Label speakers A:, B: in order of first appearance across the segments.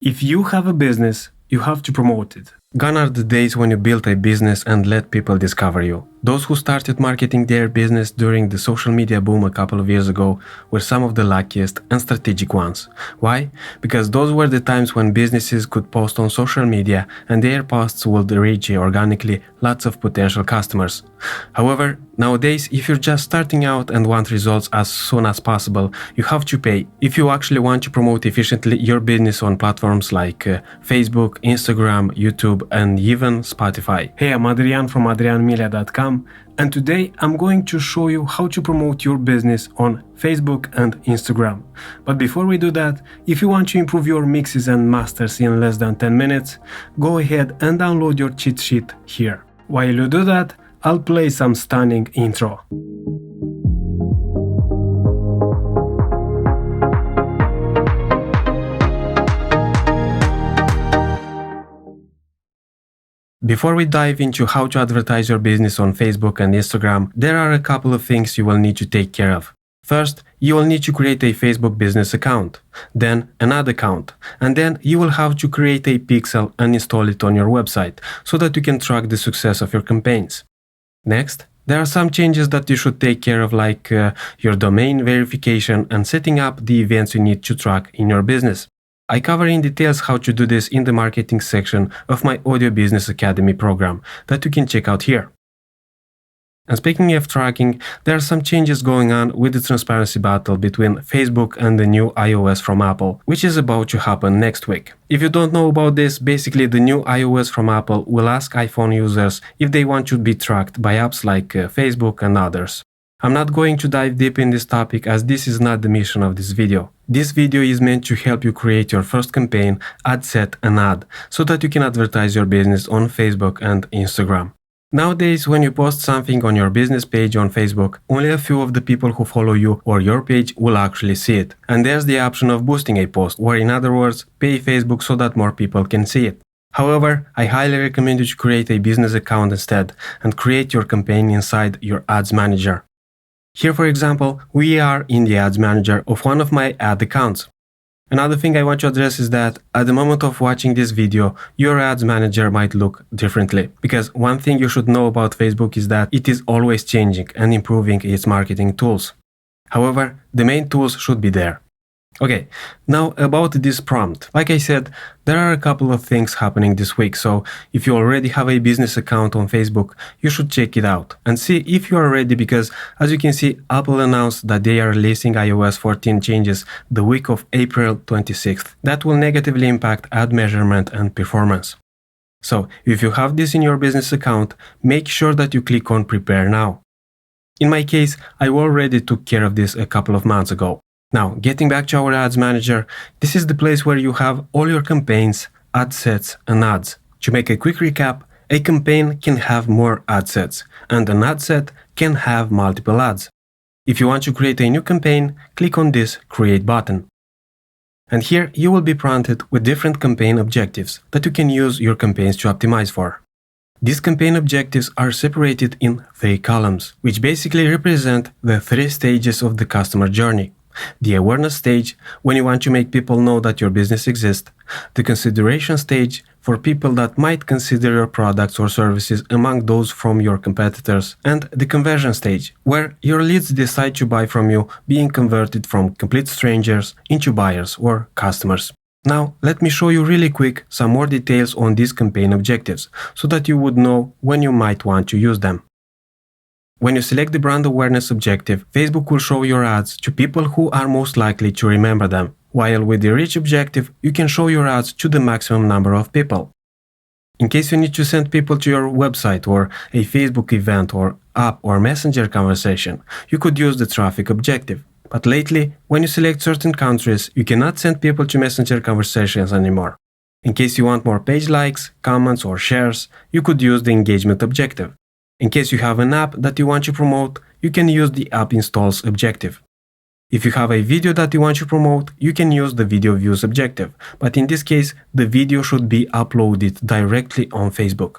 A: If you have a business, you have to promote it. Gone are the days when you built a business and let people discover you. Those who started marketing their business during the social media boom a couple of years ago were some of the luckiest and strategic ones. Why? Because those were the times when businesses could post on social media and their posts would reach organically lots of potential customers. However, nowadays, if you're just starting out and want results as soon as possible, you have to pay if you actually want to promote efficiently your business on platforms like Facebook, Instagram, YouTube, and even Spotify. Hey, I'm Adrian from AdrianMilea.com, and today I'm going to show you how to promote your business on Facebook and Instagram. But before we do that, if you want to improve your mixes and masters in less than 10 minutes, go ahead and download your cheat sheet here. While you do that, I'll play some stunning intro. Before we dive into how to advertise your business on Facebook and Instagram, there are a couple of things you will need to take care of. First, you will need to create a Facebook business account, then an ad account, and then you will have to create a pixel and install it on your website so that you can track the success of your campaigns. Next, there are some changes that you should take care of, like your domain verification and setting up the events you need to track in your business. I cover in details how to do this in the marketing section of my Audio Business Academy program that you can check out here. And speaking of tracking, there are some changes going on with the transparency battle between Facebook and the new iOS from Apple, which is about to happen next week. If you don't know about this, basically the new iOS from Apple will ask iPhone users if they want to be tracked by apps like Facebook and others. I'm not going to dive deep in this topic as this is not the mission of this video. This video is meant to help you create your first campaign, ad set, and ad, so that you can advertise your business on Facebook and Instagram. Nowadays, when you post something on your business page on Facebook, only a few of the people who follow you or your page will actually see it. And there's the option of boosting a post, or in other words, pay Facebook so that more people can see it. However, I highly recommend you to create a business account instead and create your campaign inside your ads manager. Here, for example, we are in the ads manager of one of my ad accounts. Another thing I want to address is that at the moment of watching this video, your ads manager might look differently. Because one thing you should know about Facebook is that it is always changing and improving its marketing tools. However, the main tools should be there. Okay, now about this prompt. Like I said, there are a couple of things happening this week, so if you already have a business account on Facebook, you should check it out and see if you are ready, because as you can see, Apple announced that they are releasing iOS 14 changes the week of April 26th. That will negatively impact ad measurement and performance. So if you have this in your business account, make sure that you click on Prepare Now. In my case, I already took care of this a couple of months ago. Now, getting back to our ads manager, this is the place where you have all your campaigns, ad sets, and ads. To make a quick recap, a campaign can have more ad sets, and an ad set can have multiple ads. If you want to create a new campaign, click on this Create button. And here you will be prompted with different campaign objectives that you can use your campaigns to optimize for. These campaign objectives are separated in 3 columns, which basically represent the 3 stages of the customer journey. The awareness stage, when you want to make people know that your business exists. The consideration stage, for people that might consider your products or services among those from your competitors. And the conversion stage, where your leads decide to buy from you, being converted from complete strangers into buyers or customers. Now, let me show you really quick some more details on these campaign objectives, so that you would know when you might want to use them. When you select the brand awareness objective, Facebook will show your ads to people who are most likely to remember them, while with the reach objective, you can show your ads to the maximum number of people. In case you need to send people to your website or a Facebook event or app or messenger conversation, you could use the traffic objective. But lately, when you select certain countries, you cannot send people to messenger conversations anymore. In case you want more page likes, comments, or shares, you could use the engagement objective. In case you have an app that you want to promote, you can use the app installs objective. If you have a video that you want to promote, you can use the video views objective, but in this case, the video should be uploaded directly on Facebook.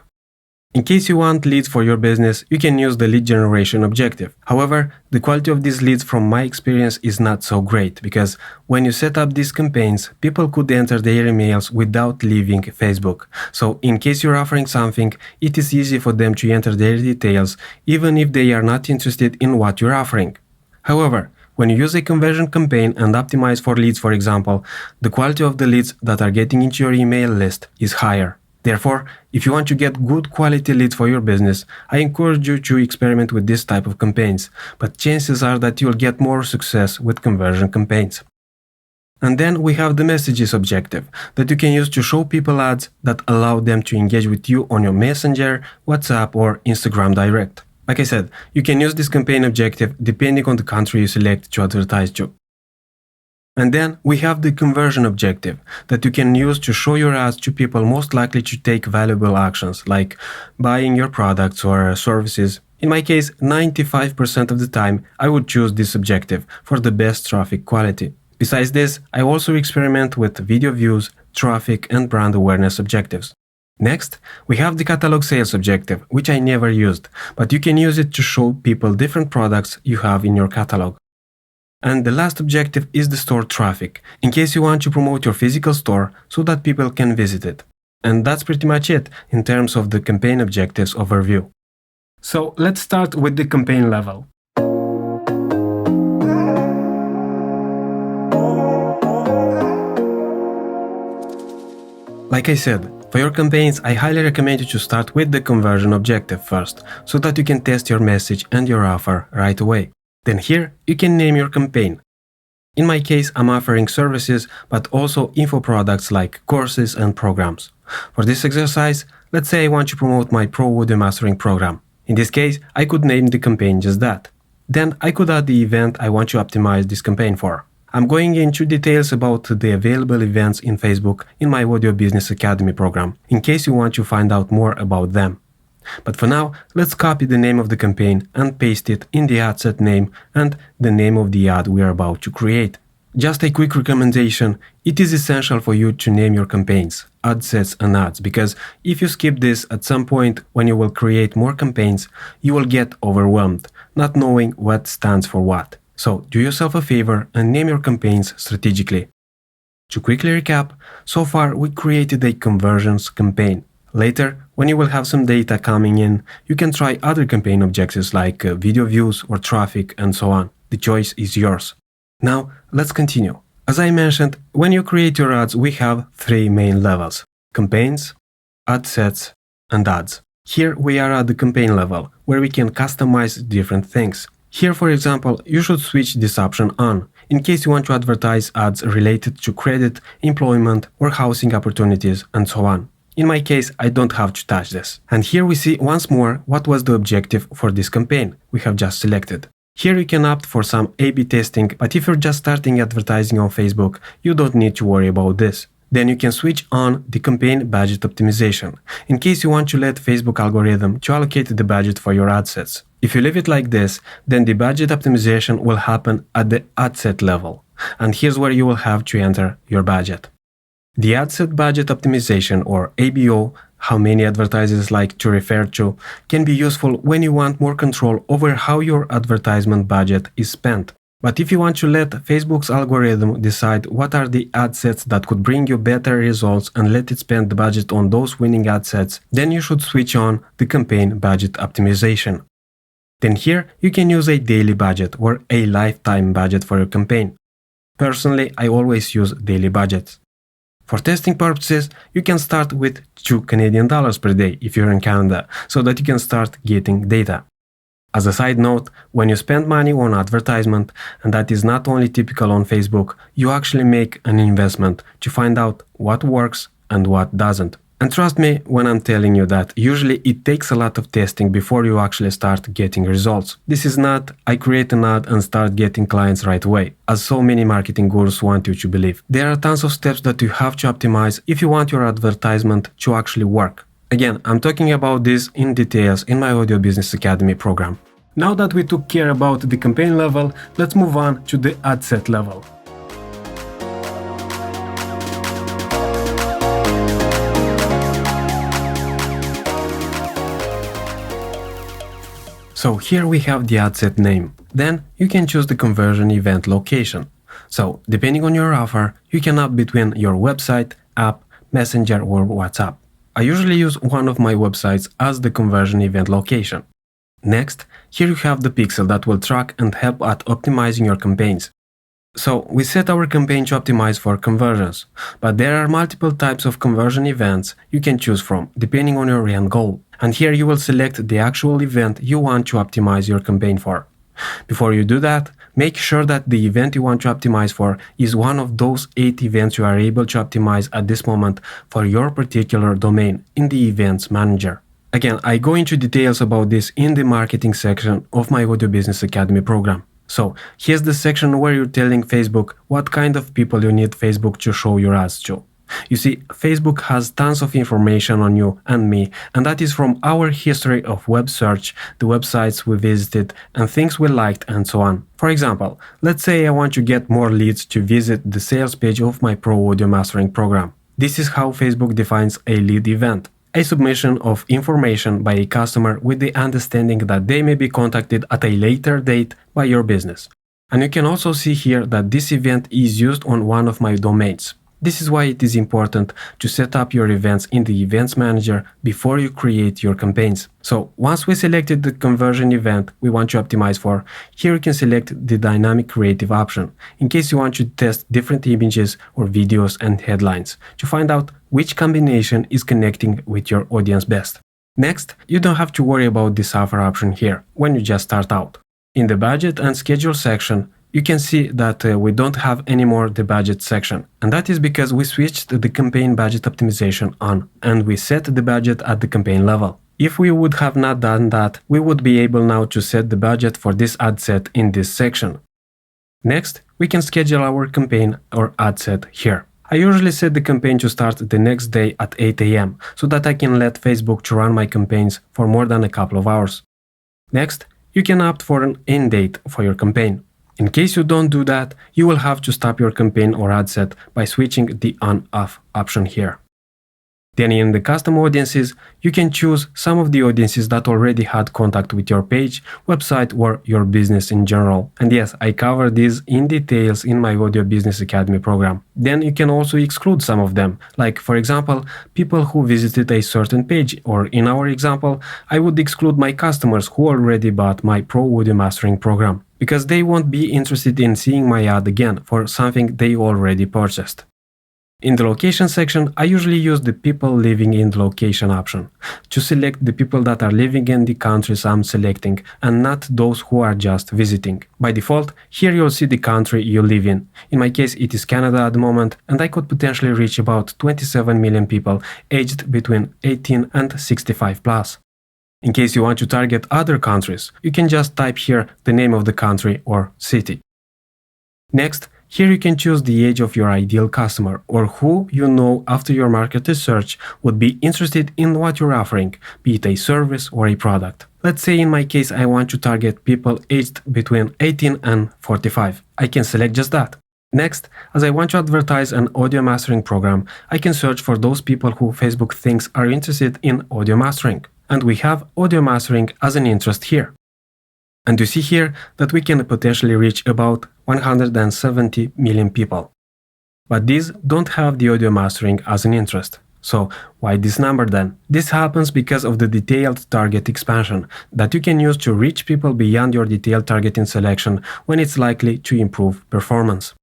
A: In case you want leads for your business, you can use the lead generation objective. However, the quality of these leads from my experience is not so great because when you set up these campaigns, people could enter their emails without leaving Facebook. So in case you're offering something, it is easy for them to enter their details even if they are not interested in what you're offering. However, when you use a conversion campaign and optimize for leads, for example, the quality of the leads that are getting into your email list is higher. Therefore, if you want to get good quality leads for your business, I encourage you to experiment with this type of campaigns, but chances are that you'll get more success with conversion campaigns. And then we have the messages objective that you can use to show people ads that allow them to engage with you on your Messenger, WhatsApp, or Instagram Direct. Like I said, you can use this campaign objective depending on the country you select to advertise to. And then we have the conversion objective that you can use to show your ads to people most likely to take valuable actions like buying your products or services. In my case, 95% of the time I would choose this objective for the best traffic quality. Besides this, I also experiment with video views, traffic, and brand awareness objectives. Next, we have the catalog sales objective, which I never used, but you can use it to show people different products you have in your catalog. And the last objective is the store traffic, in case you want to promote your physical store so that people can visit it. And that's pretty much it in terms of the campaign objectives overview. So let's start with the campaign level. Like I said, for your campaigns, I highly recommend you to start with the conversion objective first, so that you can test your message and your offer right away. Then here, you can name your campaign. In my case, I'm offering services, but also info products like courses and programs. For this exercise, let's say I want to promote my Pro Audio Mastering program. In this case, I could name the campaign just that. Then I could add the event I want to optimize this campaign for. I'm going into details about the available events in Facebook in my Audio Business Academy program, in case you want to find out more about them. But for now, let's copy the name of the campaign and paste it in the ad set name and the name of the ad we are about to create. Just a quick recommendation, it is essential for you to name your campaigns, ad sets and ads, because if you skip this at some point when you will create more campaigns, you will get overwhelmed, not knowing what stands for what. So do yourself a favor and name your campaigns strategically. To quickly recap, so far we created a conversions campaign. Later, when you will have some data coming in, you can try other campaign objectives like video views or traffic and so on. The choice is yours. Now, let's continue. As I mentioned, when you create your ads, we have three main levels: campaigns, ad sets, and ads. Here we are at the campaign level, where we can customize different things. Here, for example, you should switch this option on, in case you want to advertise ads related to credit, employment, or housing opportunities, and so on. In my case, I don't have to touch this. And here we see once more what was the objective for this campaign we have just selected. Here you can opt for some A/B testing, but if you're just starting advertising on Facebook, you don't need to worry about this. Then you can switch on the campaign budget optimization, in case you want to let Facebook algorithm to allocate the budget for your ad sets. If you leave it like this, then the budget optimization will happen at the ad set level. And here's where you will have to enter your budget. The ad set budget optimization, or ABO, how many advertisers like to refer to, can be useful when you want more control over how your advertisement budget is spent. But if you want to let Facebook's algorithm decide what are the ad sets that could bring you better results and let it spend the budget on those winning ad sets, then you should switch on the campaign budget optimization. Then here you can use a daily budget or a lifetime budget for your campaign. Personally, I always use daily budgets. For testing purposes, you can start with $2 Canadian per day if you're in Canada, so that you can start getting data. As a side note, when you spend money on advertisement, and that is not only typical on Facebook, you actually make an investment to find out what works and what doesn't. And trust me when I'm telling you that usually it takes a lot of testing before you actually start getting results. This is not, I create an ad and start getting clients right away, as so many marketing gurus want you to believe. There are tons of steps that you have to optimize if you want your advertisement to actually work. Again, I'm talking about this in details in my Audio Business Academy program. Now that we took care about the campaign level, let's move on to the ad set level. So here we have the ad set name. Then you can choose the conversion event location. So depending on your offer, you can opt between your website, app, Messenger or WhatsApp. I usually use one of my websites as the conversion event location. Next, here you have the pixel that will track and help at optimizing your campaigns. So we set our campaign to optimize for conversions, but there are multiple types of conversion events you can choose from depending on your end goal. And here you will select the actual event you want to optimize your campaign for. Before you do that, make sure that the event you want to optimize for is one of those 8 events you are able to optimize at this moment for your particular domain in the Events Manager. Again, I go into details about this in the marketing section of my Audio Business Academy program. So here's the section where you're telling Facebook what kind of people you need Facebook to show your ads to. You see, Facebook has tons of information on you and me, and that is from our history of web search, the websites we visited, and things we liked, and so on. For example, let's say I want to get more leads to visit the sales page of my Pro Audio Mastering program. This is how Facebook defines a lead event. A submission of information by a customer with the understanding that they may be contacted at a later date by your business. And you can also see here that this event is used on one of my domains. This is why it is important to set up your events in the Events Manager before you create your campaigns. So once we selected the conversion event we want to optimize for, here you can select the Dynamic Creative option in case you want to test different images or videos and headlines to find out which combination is connecting with your audience best. Next, you don't have to worry about this offer option here when you just start out. In the Budget and Schedule section, you can see that we don't have anymore the budget section, and that is because we switched the campaign budget optimization on and we set the budget at the campaign level. If we would have not done that, we would be able now to set the budget for this ad set in this section. Next, we can schedule our campaign or ad set here. I usually set the campaign to start the next day at 8 AM so that I can let Facebook to run my campaigns for more than a couple of hours. Next, you can opt for an end date for your campaign. In case you don't do that, you will have to stop your campaign or ad set by switching the on-off option here. Then in the custom audiences, you can choose some of the audiences that already had contact with your page, website or your business in general. And yes, I cover these in details in my Audio Business Academy program. Then you can also exclude some of them, like for example, people who visited a certain page, or in our example, I would exclude my customers who already bought my Pro Audio Mastering program, because they won't be interested in seeing my ad again for something they already purchased. In the location section, I usually use the people living in the location option to select the people that are living in the countries I'm selecting and not those who are just visiting. By default, here you'll see the country you live in. In my case, it is Canada at the moment, and I could potentially reach about 27 million people aged between 18 and 65 plus. In case you want to target other countries, you can just type here the name of the country or city. Next, here you can choose the age of your ideal customer or who you know after your market research would be interested in what you're offering, be it a service or a product. Let's say in my case I want to target people aged between 18 and 45. I can select just that. Next, as I want to advertise an audio mastering program, I can search for those people who Facebook thinks are interested in audio mastering. And we have audio mastering as an interest here. And you see here that we can potentially reach about 170 million people. But these don't have the audio mastering as an interest. So why this number then? This happens because of the detailed target expansion that you can use to reach people beyond your detailed targeting selection when it's likely to improve performance.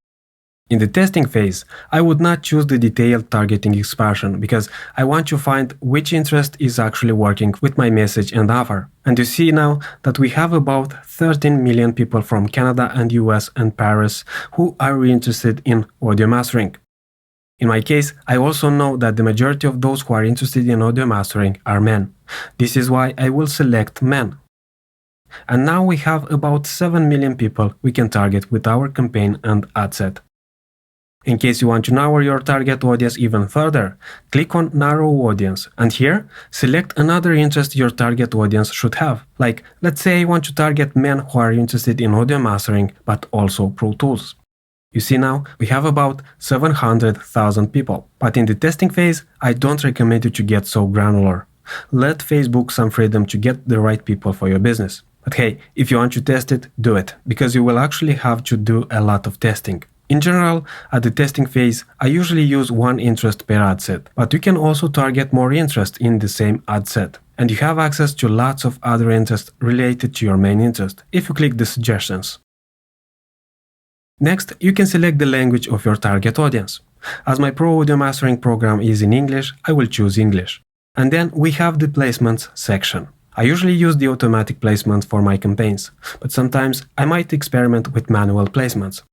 A: In the testing phase, I would not choose the detailed targeting expansion because I want to find which interest is actually working with my message and offer. And you see now that we have about 13 million people from Canada and US and Paris who are interested in audio mastering. In my case, I also know that the majority of those who are interested in audio mastering are men. This is why I will select men. And now we have about 7 million people we can target with our campaign and ad set. In case you want to narrow your target audience even further, click on Narrow Audience, and here, select another interest your target audience should have. Like, let's say I want to target men who are interested in audio mastering, but also Pro Tools. You see now, we have about 700,000 people. But in the testing phase, I don't recommend you to get so granular. Let Facebook some freedom to get the right people for your business. But hey, if you want to test it, do it, because you will actually have to do a lot of testing. In general, at the testing phase, I usually use one interest per ad set, but you can also target more interest in the same ad set. And you have access to lots of other interests related to your main interest if you click the suggestions. Next, you can select the language of your target audience. As my pro audio mastering program is in English, I will choose English. And then we have the placements section. I usually use the automatic placements for my campaigns, but sometimes I might experiment with manual placements.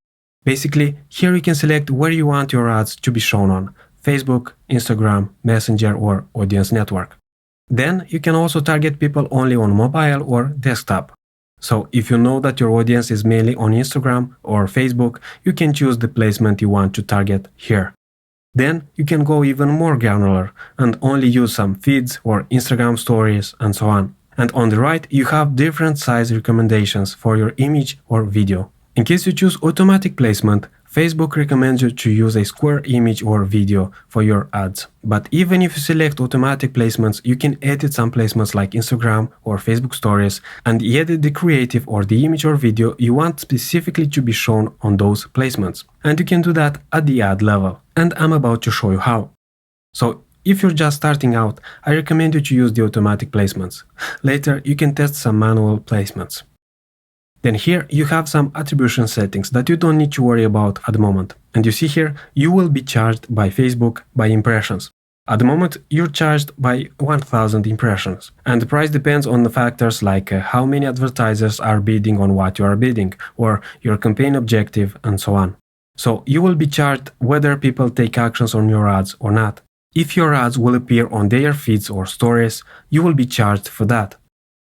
A: Basically, here you can select where you want your ads to be shown on: Facebook, Instagram, Messenger, or Audience Network. Then you can also target people only on mobile or desktop. So if you know that your audience is mainly on Instagram or Facebook, you can choose the placement you want to target here. Then you can go even more granular and only use some feeds or Instagram stories and so on. And on the right, you have different size recommendations for your image or video. In case you choose automatic placement, Facebook recommends you to use a square image or video for your ads. But even if you select automatic placements, you can edit some placements like Instagram or Facebook stories and edit the creative or the image or video you want specifically to be shown on those placements. And you can do that at the ad level. And I'm about to show you how. So if you're just starting out, I recommend you to use the automatic placements. Later, you can test some manual placements. Then here you have some attribution settings that you don't need to worry about at the moment. And you see here, you will be charged by Facebook by impressions. At the moment, you're charged by 1000 impressions. And the price depends on the factors like how many advertisers are bidding on what you are bidding, or your campaign objective, and so on. So you will be charged whether people take actions on your ads or not. If your ads will appear on their feeds or stories, you will be charged for that.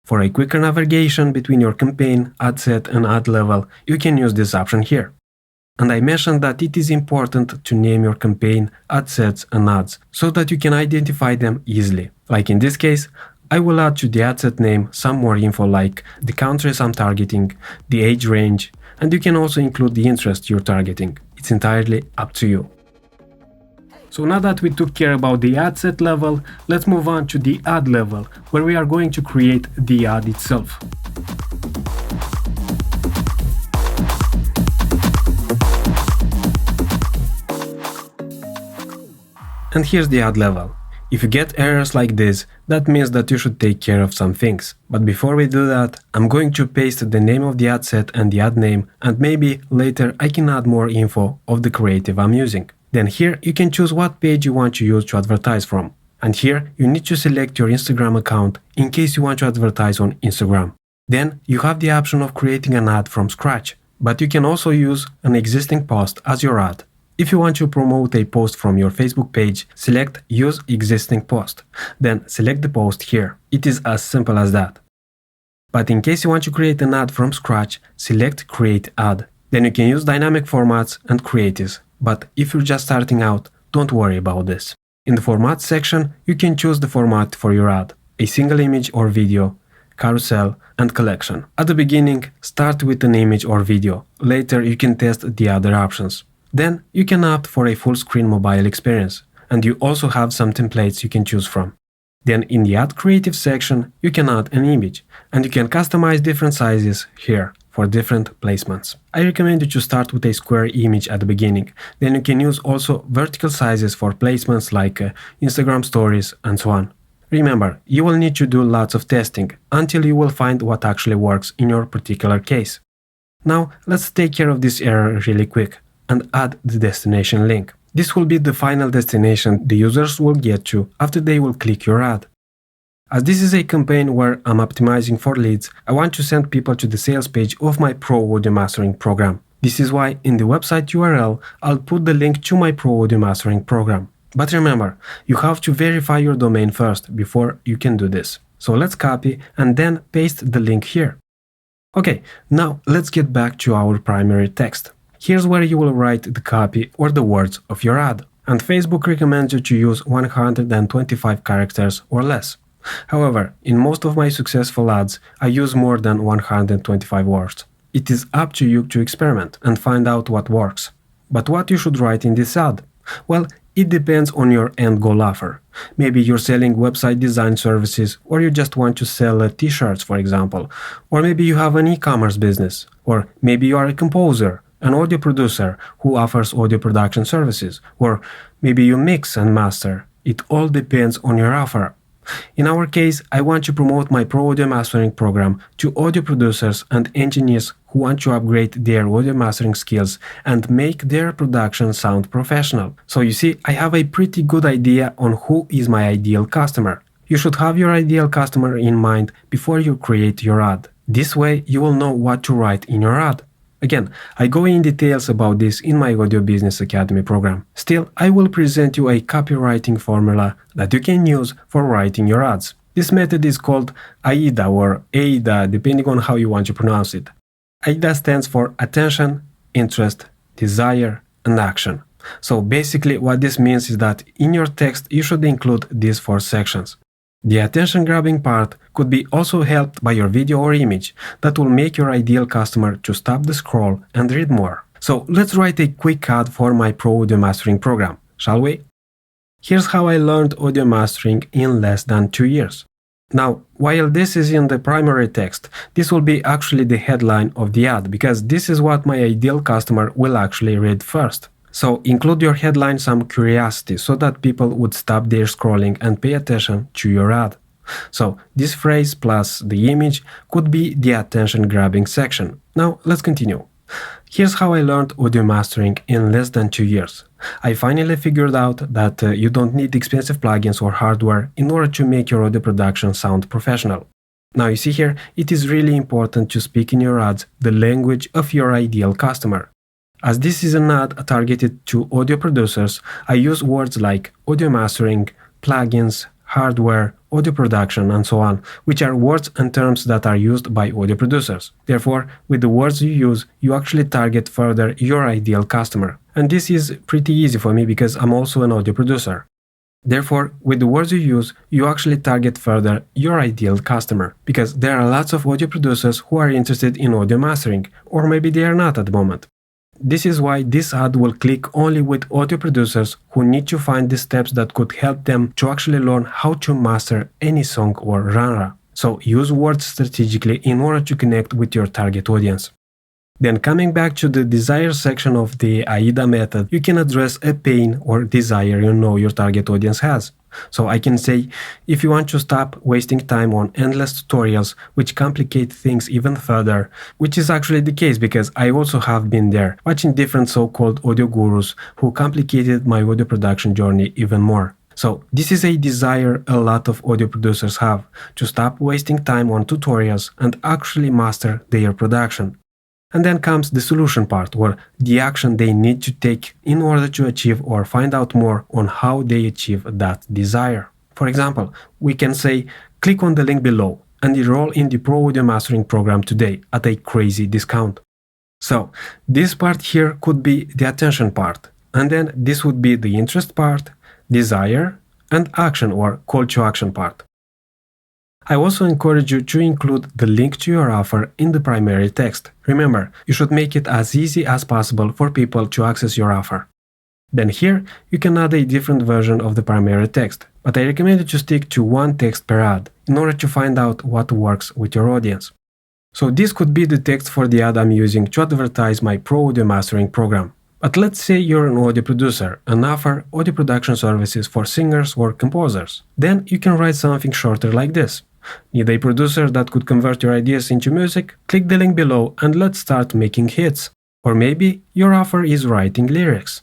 A: For a quicker navigation between your campaign, ad set, and ad level, you can use this option here. And I mentioned that it is important to name your campaign, ad sets, and ads so that you can identify them easily. Like in this case, I will add to the ad set name some more info like the countries I'm targeting, the age range, and you can also include the interest you're targeting. It's entirely up to you. So now that we took care about the ad set level, let's move on to the ad level, where we are going to create the ad itself. And here's the ad level. If you get errors like this, that means that you should take care of some things. But before we do that, I'm going to paste the name of the ad set and the ad name, and maybe later I can add more info of the creative I'm using. Then here you can choose what page you want to use to advertise from. And here you need to select your Instagram account in case you want to advertise on Instagram. Then you have the option of creating an ad from scratch, but you can also use an existing post as your ad. If you want to promote a post from your Facebook page, select Use Existing Post. Then select the post here. It is as simple as that. But in case you want to create an ad from scratch, select Create Ad. Then you can use dynamic formats and creatives. But if you're just starting out, don't worry about this. In the Format section, you can choose the format for your ad: a single image or video, carousel, and collection. At the beginning, start with an image or video. Later, you can test the other options. Then, you can opt for a full-screen mobile experience, and you also have some templates you can choose from. Then, in the Add Creative section, you can add an image, and you can customize different sizes here for different placements. I recommend you to start with a square image at the beginning. Then you can use also vertical sizes for placements like Instagram stories and so on. Remember, you will need to do lots of testing until you will find what actually works in your particular case. Now, let's take care of this error really quick and add the destination link. This will be the final destination the users will get to after they will click your ad. As this is a campaign where I'm optimizing for leads, I want to send people to the sales page of my Pro Audio Mastering program. This is why in the website URL, I'll put the link to my Pro Audio Mastering program. But remember, you have to verify your domain first before you can do this. So let's copy and then paste the link here. Okay, now let's get back to our primary text. Here's where you will write the copy or the words of your ad. And Facebook recommends you to use 125 characters or less. However, in most of my successful ads, I use more than 125 words. It is up to you to experiment and find out what works. But what you should write in this ad? Well, It depends on your end goal offer. Maybe you're selling website design services, or you just want to sell t-shirts, for example. Or maybe you have an e-commerce business. Or maybe you are a composer, an audio producer who offers audio production services. Or maybe you mix and master. It all depends on your offer. In our case, I want to promote my Pro Audio Mastering program to audio producers and engineers who want to upgrade their audio mastering skills and make their production sound professional. So you see, I have a pretty good idea on who is my ideal customer. You should have your ideal customer in mind before you create your ad. This way, you will know what to write in your ad. Again, I go in details about this in my Audio Business Academy program. Still, I will present you a copywriting formula that you can use for writing your ads. This method is called AIDA or AIDA, depending on how you want to pronounce it. AIDA stands for Attention, Interest, Desire, and Action. So basically what this means is that in your text you should include these 4 sections. The attention-grabbing part could be also helped by your video or image that will make your ideal customer to stop the scroll and read more. So let's write a quick ad for my Pro Audio Mastering program, shall we? Here's how I learned audio mastering in less than 2 years. Now, while this is in the primary text, this will be actually the headline of the ad because this is what my ideal customer will actually read first. So include your headline some curiosity so that people would stop their scrolling and pay attention to your ad. So this phrase plus the image could be the attention-grabbing section. Now let's continue. Here's how I learned audio mastering in less than 2 years. I finally figured out that you don't need expensive plugins or hardware in order to make your audio production sound professional. Now you see here, it is really important to speak in your ads the language of your ideal customer. As this is an ad targeted to audio producers, I use words like audio mastering, plugins, hardware, audio production, and so on, which are words and terms that are used by audio producers. Therefore, with the words you use, you actually target further your ideal customer. And this is pretty easy for me because I'm also an audio producer. Therefore, with the words you use, you actually target further your ideal customer, because there are lots of audio producers who are interested in audio mastering, or maybe they are not at the moment. This is why this ad will click only with audio producers who need to find the steps that could help them to actually learn how to master any song or genre. So use words strategically in order to connect with your target audience. Then coming back to the desire section of the AIDA method, you can address a pain or desire you know your target audience has. So I can say, if you want to stop wasting time on endless tutorials which complicate things even further, which is actually the case because I also have been there, watching different so-called audio gurus who complicated my audio production journey even more. So this is a desire a lot of audio producers have, to stop wasting time on tutorials and actually master their production. And then comes the solution part, or the action they need to take in order to achieve or find out more on how they achieve that desire. For example, we can say, click on the link below and enroll in the Pro Audio Mastering program today at a crazy discount. So this part here could be the attention part, and then this would be the interest part, desire, and action or call to action part. I also encourage you to include the link to your offer in the primary text. Remember, you should make it as easy as possible for people to access your offer. Then here, you can add a different version of the primary text, but I recommend you to stick to one text per ad in order to find out what works with your audience. So this could be the text for the ad I'm using to advertise my Pro Audio Mastering program. But let's say you're an audio producer and offer audio production services for singers or composers. Then you can write something shorter like this. Need a producer that could convert your ideas into music? Click the link below and let's start making hits. Or maybe your offer is writing lyrics.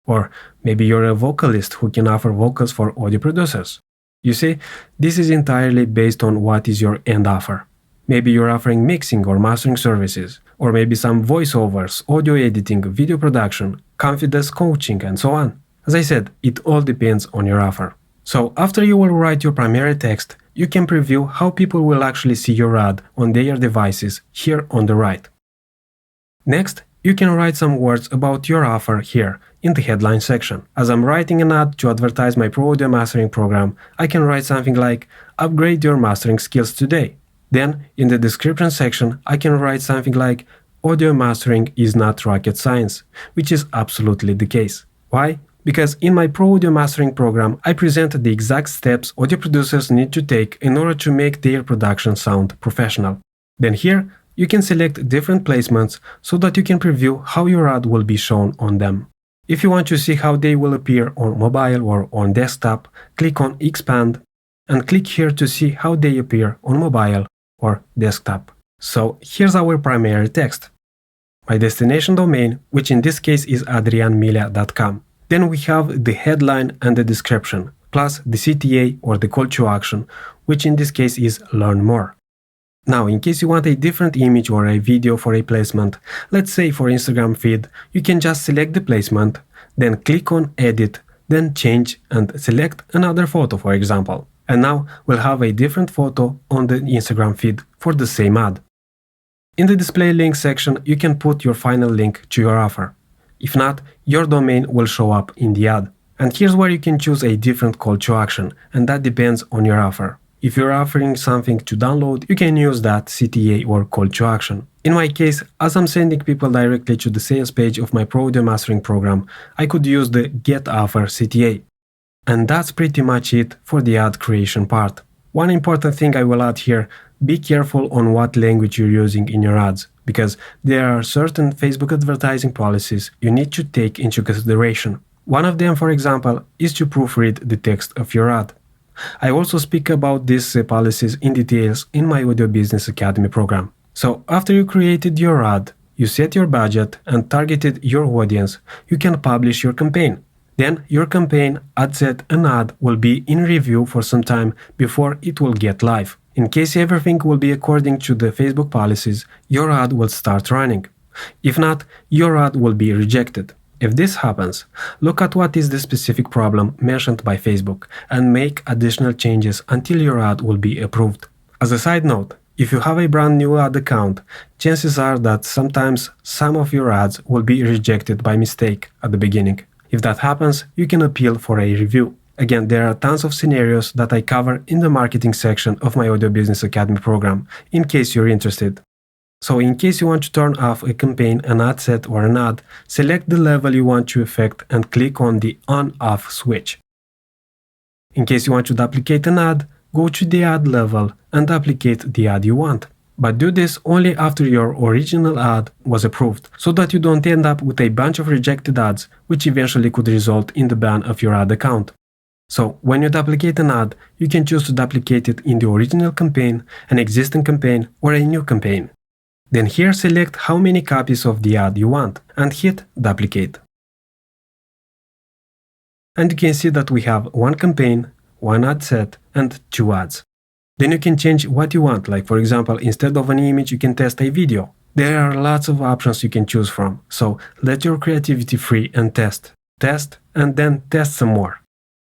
A: Or maybe you're a vocalist who can offer vocals for audio producers. You see, this is entirely based on what is your end offer. Maybe you're offering mixing or mastering services, or maybe some voiceovers, audio editing, video production, confidence coaching, and so on. As I said, it all depends on your offer. So after you will write your primary text, you can preview how people will actually see your ad on their devices here on the right. Next, you can write some words about your offer here in the headline section. As I'm writing an ad to advertise my Pro Audio Mastering program, I can write something like, upgrade your mastering skills today. Then, in the description section, I can write something like, audio mastering is not rocket science, which is absolutely the case. Why? Because in my Pro Audio Mastering program, I presented the exact steps audio producers need to take in order to make their production sound professional. Then here, you can select different placements so that you can preview how your ad will be shown on them. If you want to see how they will appear on mobile or on desktop, click on Expand and click here to see how they appear on mobile or desktop. So here's our primary text. My destination domain, which in this case is adrianmilea.com. Then we have the headline and the description, plus the CTA or the call to action, which in this case is learn more. Now, in case you want a different image or a video for a placement, let's say for Instagram feed, you can just select the placement, then click on edit, then change and select another photo, for example. And now we'll have a different photo on the Instagram feed for the same ad. In the display link section, you can put your final link to your offer. If not, your domain will show up in the ad. And here's where you can choose a different call to action, and that depends on your offer. If you're offering something to download, you can use that CTA or call to action. In my case, as I'm sending people directly to the sales page of my Pro Audio Mastering program, I could use the Get Offer CTA. And that's pretty much it for the ad creation part. One important thing I will add here, be careful on what language you're using in your ads, because there are certain Facebook advertising policies you need to take into consideration. One of them, for example, is to proofread the text of your ad. I also speak about these policies in details in my Audio Business Academy program. So after you created your ad, you set your budget and targeted your audience, you can publish your campaign. Then your campaign, ad set and ad will be in review for some time before it will get live. In case everything will be according to the Facebook policies, your ad will start running. If not, your ad will be rejected. If this happens, look at what is the specific problem mentioned by Facebook and make additional changes until your ad will be approved. As a side note, if you have a brand new ad account, chances are that sometimes some of your ads will be rejected by mistake at the beginning. If that happens, you can appeal for a review. Again, there are tons of scenarios that I cover in the marketing section of my Audio Business Academy program, in case you're interested. So in case you want to turn off a campaign, an ad set or an ad, select the level you want to affect and click on the on-off switch. In case you want to duplicate an ad, go to the ad level and duplicate the ad you want. But do this only after your original ad was approved, so that you don't end up with a bunch of rejected ads, which eventually could result in the ban of your ad account. So when you duplicate an ad, you can choose to duplicate it in the original campaign, an existing campaign, or a new campaign. Then here select how many copies of the ad you want and hit duplicate. And you can see that we have one campaign, one ad set, and two ads. Then you can change what you want, like for example, instead of an image you can test a video. There are lots of options you can choose from, so let your creativity free and test. Test and then test some more.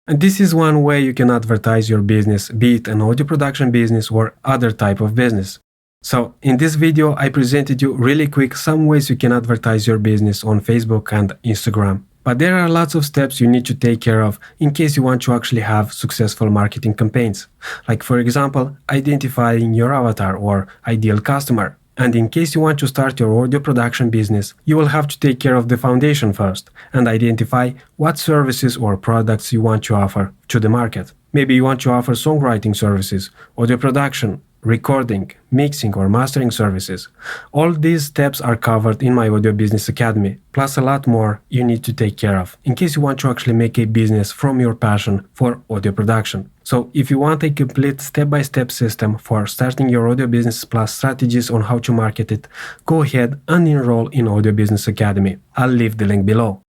A: And this is one way you can advertise your business, be it an audio production business or other type of business. So in this video I presented you really quick some ways you can advertise your business on Facebook and Instagram. But there are lots of steps you need to take care of in case you want to actually have successful marketing campaigns. Like for example, identifying your avatar or ideal customer. And in case you want to start your audio production business, you will have to take care of the foundation first and identify what services or products you want to offer to the market. Maybe you want to offer songwriting services, audio production, recording, mixing or mastering services. All these steps are covered in my Audio Business Academy, plus a lot more you need to take care of in case you want to actually make a business from your passion for audio production. So if you want a complete step-by-step system for starting your audio business plus strategies on how to market it, go ahead and enroll in Audio Business Academy. I'll leave the link below.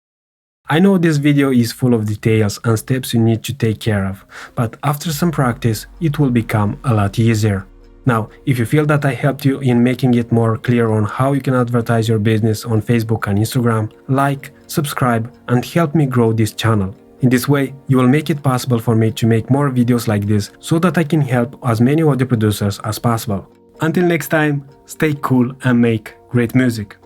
A: I know this video is full of details and steps you need to take care of, but after some practice, it will become a lot easier. Now, if you feel that I helped you in making it more clear on how you can advertise your business on Facebook and Instagram, like, subscribe, and help me grow this channel. In this way, you will make it possible for me to make more videos like this so that I can help as many audio producers as possible. Until next time, stay cool and make great music.